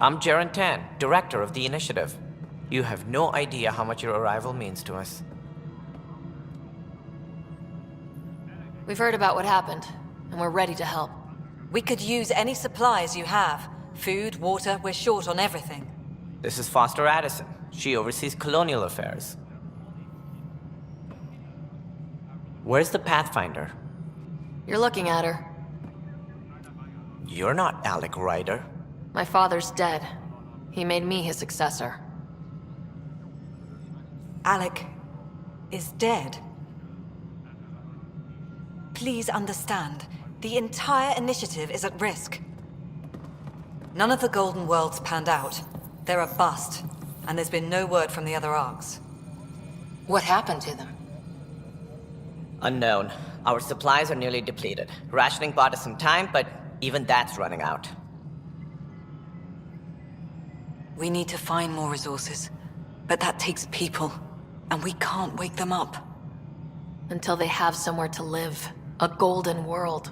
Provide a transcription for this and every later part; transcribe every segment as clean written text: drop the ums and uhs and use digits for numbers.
I'm Jaren Tan, director of the initiative. You have no idea how much your arrival means to us. We've heard about what happened, and we're ready to help. We could use any supplies you have. Food, water, we're short on everything. This is Foster Addison. She oversees colonial affairs. Where's the Pathfinder? You're looking at her. You're not Alec Ryder. My father's dead. He made me his successor. Alec is dead. Please understand, the entire initiative is at risk. None of the Golden Worlds panned out. They're a bust, and there's been no word from the other arcs. What happened to them? Unknown. Our supplies are nearly depleted. Rationing bought us some time, but even that's running out. We need to find more resources, but that takes people, and we can't wake them up. Until they have somewhere to live. A golden world.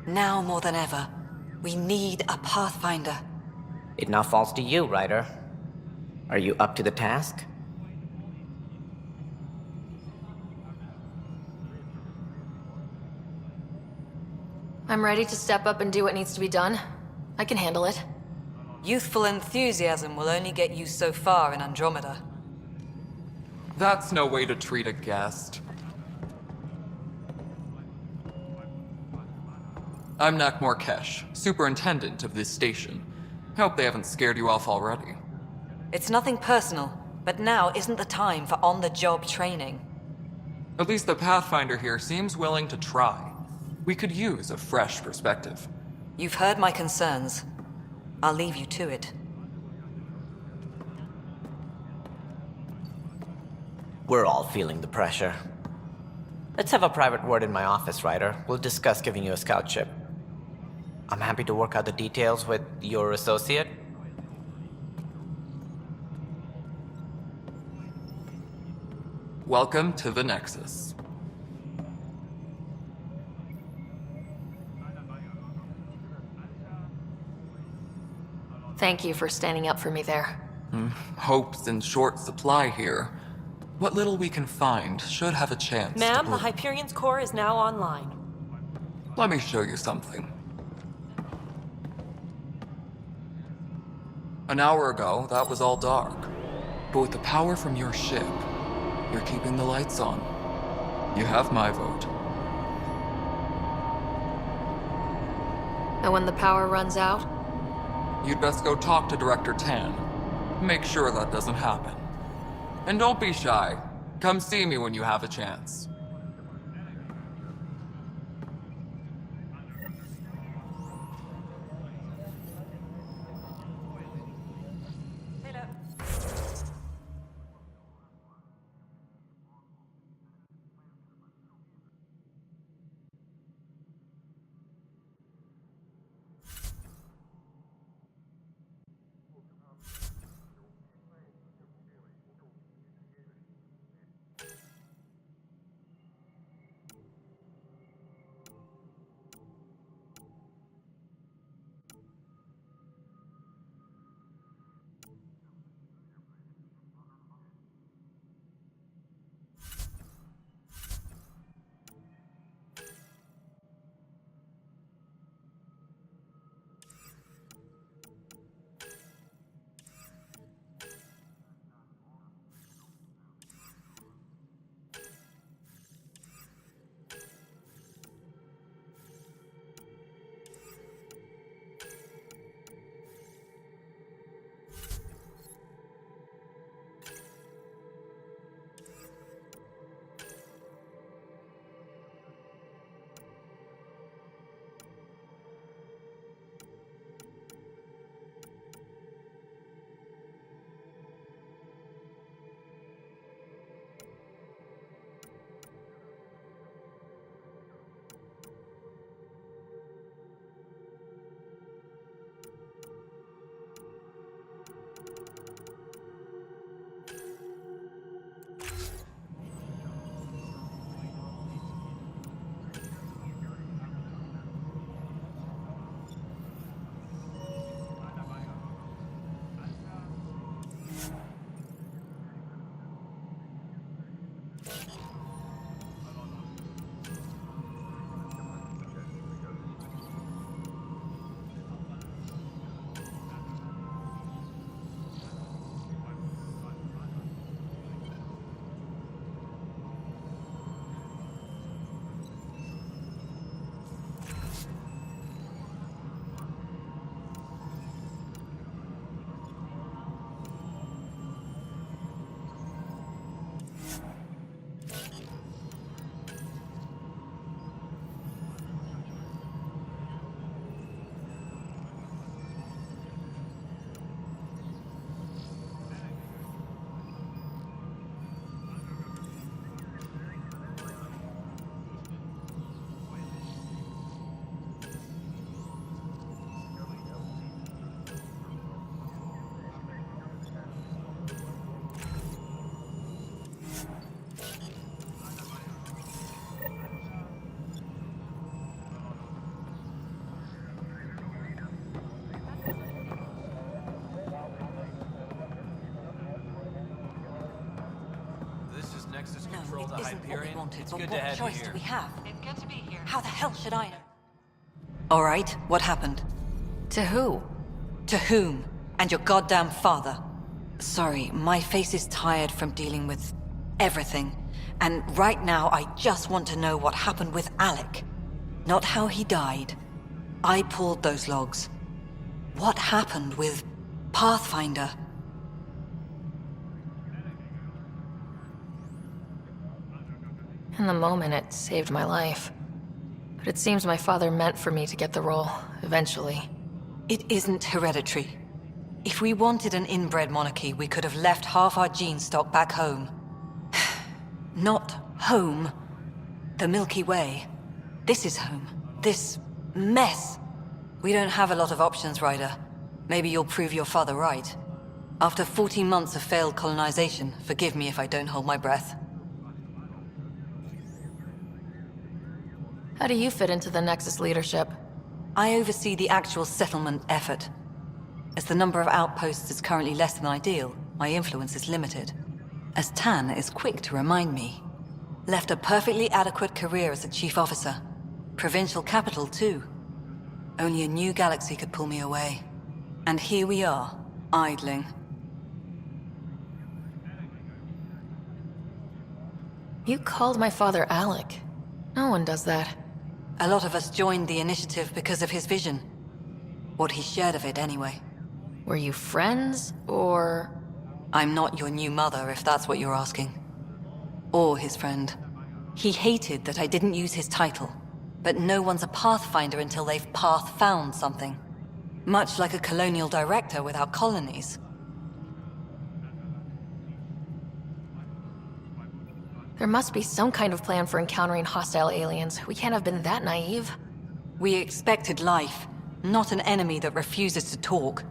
Now more than ever, we need a Pathfinder. It now falls to you, Ryder. Are you up to the task? I'm ready to step up and do what needs to be done. I can handle it. Youthful enthusiasm will only get you so far in Andromeda. That's no way to treat a guest. I'm Nakmor Kesh, superintendent of this station. Hope they haven't scared you off already. It's nothing personal, but now isn't the time for on-the-job training. At least the Pathfinder here seems willing to try. We could use a fresh perspective. You've heard my concerns. I'll leave you to it. We're all feeling the pressure. Let's have a private word in my office, Ryder. We'll discuss giving you a scout ship. I'm happy to work out the details with your associate. Welcome to the Nexus. Thank you for standing up for me there. Hope's in short supply here. What little we can find should have a chance Ma'am, to the Hyperion's core is now online. Let me show you something. An hour ago, that was all dark. But with the power from your ship, you're keeping the lights on. You have my vote. And when the power runs out? You'd best go talk to Director Tan. Make sure that doesn't happen. And don't be shy. Come see me when you have a chance. isn't what we Hyperion. wanted, It's but good what to have you choice here. do we have? It's good to be here. How the hell should I know? All right, what happened? To who? To whom? And your goddamn father. Sorry, my face is tired from dealing with everything. And right now, I just want to know what happened with Alec. Not how he died. I pulled those logs. What happened with Pathfinder? In the moment, it saved my life. But it seems my father meant for me to get the role, eventually. It isn't hereditary. If we wanted an inbred monarchy, we could have left half our gene stock back home. Not home. The Milky Way. This is home. This mess. We don't have a lot of options, Ryder. Maybe you'll prove your father right. After 14 months of failed colonization, forgive me if I don't hold my breath. How do you fit into the Nexus leadership? I oversee the actual settlement effort. As the number of outposts is currently less than ideal, my influence is limited. As Tan is quick to remind me. Left a perfectly adequate career as a chief officer. Provincial capital, too. Only a new galaxy could pull me away. And here we are, idling. You called my father Alec. No one does that. A lot of us joined the initiative because of his vision. What he shared of it, anyway. Were you friends, or...? I'm not your new mother, if that's what you're asking. Or his friend. He hated that I didn't use his title. But no one's a Pathfinder until they've path-found something. Much like a colonial director without colonies. There must be some kind of plan for encountering hostile aliens. We can't have been that naive. We expected life, not an enemy that refuses to talk.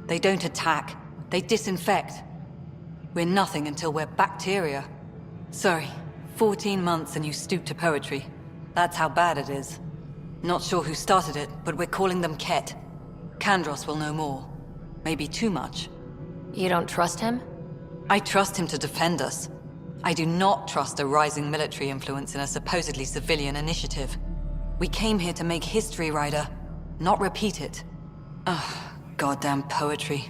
They don't attack, they disinfect. We're nothing until we're bacteria. Sorry, 14 months and you stoop to poetry. That's how bad it is. Not sure who started it, but we're calling them Ket. Kandros will know more. Maybe too much. You don't trust him? I trust him to defend us. I do not trust a rising military influence in a supposedly civilian initiative. We came here to make history, Ryder, not repeat it. Ugh, goddamn poetry.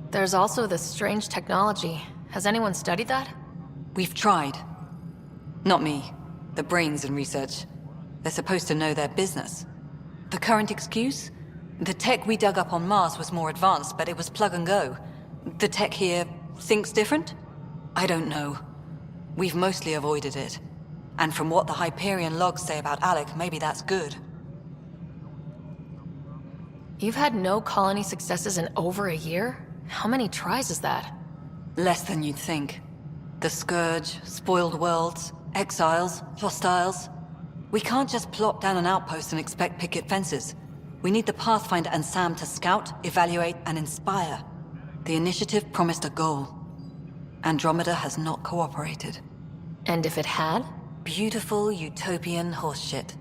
There's also this strange technology. Has anyone studied that? We've tried. Not me. The brains in research. They're supposed to know their business. The current excuse? The tech we dug up on Mars was more advanced, but it was plug and go. The tech here thinks different? I don't know. We've mostly avoided it. And from what the Hyperion logs say about Alec, maybe that's good. You've had no colony successes in over a year? How many tries is that? Less than you'd think. The Scourge, spoiled worlds, exiles, hostiles. We can't just plop down an outpost and expect picket fences. We need the Pathfinder and Sam to scout, evaluate, and inspire. The initiative promised a goal. Andromeda has not cooperated. And if it had? Beautiful utopian horseshit.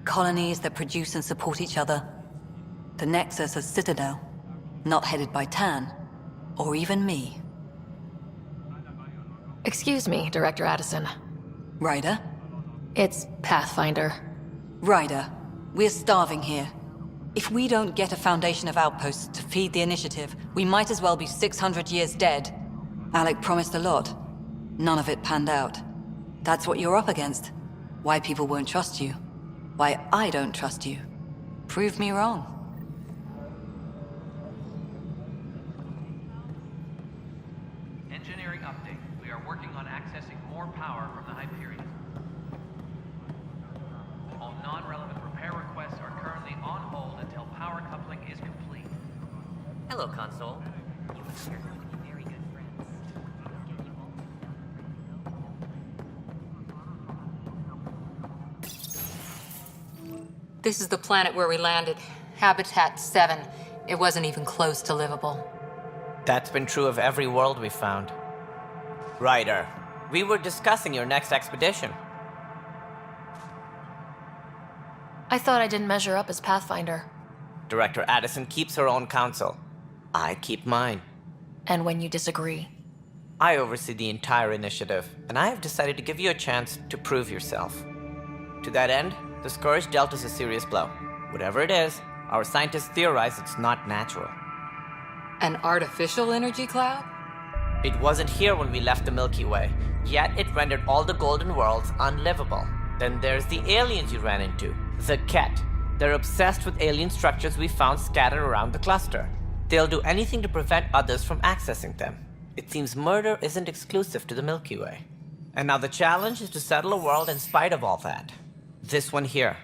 Colonies that produce and support each other. The Nexus a citadel, not headed by Tan, or even me. Excuse me, Director Addison. Ryder? It's Pathfinder. Ryder, we're starving here. If we don't get a foundation of outposts to feed the initiative, we might as well be 600 years dead. Alec promised a lot. None of it panned out. That's what you're up against. Why people won't trust you. Why I don't trust you. Prove me wrong. Engineering update. We are working on accessing more power from the Hyperion. All non-relevant repair requests are currently on hold until power coupling is complete. Hello, console. You appear to be very good friends. This is the planet where we landed. Habitat 7. It wasn't even close to livable. That's been true of every world we've found. Ryder, we were discussing your next expedition. I thought I didn't measure up as Pathfinder. Director Addison keeps her own counsel. I keep mine. And when you disagree? I oversee the entire initiative, and I have decided to give you a chance to prove yourself. To that end, the Scourge dealt us a serious blow. Whatever it is, our scientists theorize it's not natural. An artificial energy cloud? It wasn't here when we left the Milky Way, yet it rendered all the golden worlds unlivable. Then there's the aliens you ran into, the Ket. They're obsessed with alien structures we found scattered around the cluster. They'll do anything to prevent others from accessing them. It seems murder isn't exclusive to the Milky Way. And now the challenge is to settle a world in spite of all that. This one here.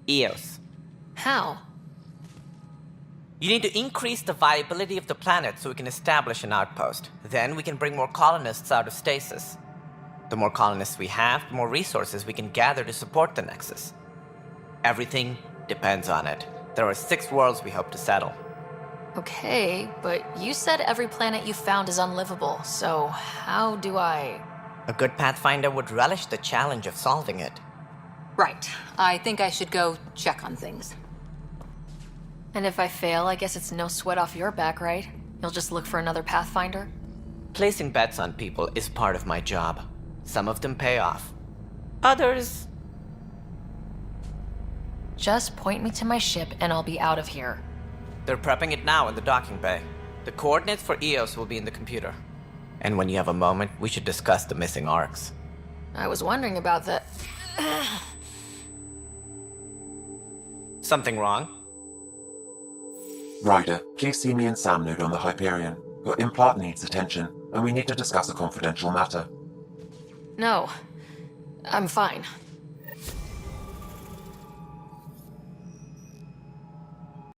Eos. How? You need to increase the viability of the planet so we can establish an outpost. Then we can bring more colonists out of stasis. The more colonists we have, the more resources we can gather to support the Nexus. Everything depends on it. There are 6 worlds we hope to settle. Okay, but you said every planet you found is unlivable, so how do I... A good Pathfinder would relish the challenge of solving it. Right. I think I should go check on things. And if I fail, I guess it's no sweat off your back, right? You'll just look for another Pathfinder? Placing bets on people is part of my job. Some of them pay off. Others... Just point me to my ship and I'll be out of here. They're prepping it now in the docking bay. The coordinates for Eos will be in the computer. And when you have a moment, we should discuss the missing arcs. I was wondering about that. Something wrong? Ryder, please see me and Sam Node on the Hyperion. Your implant needs attention, and we need to discuss a confidential matter. No, I'm fine.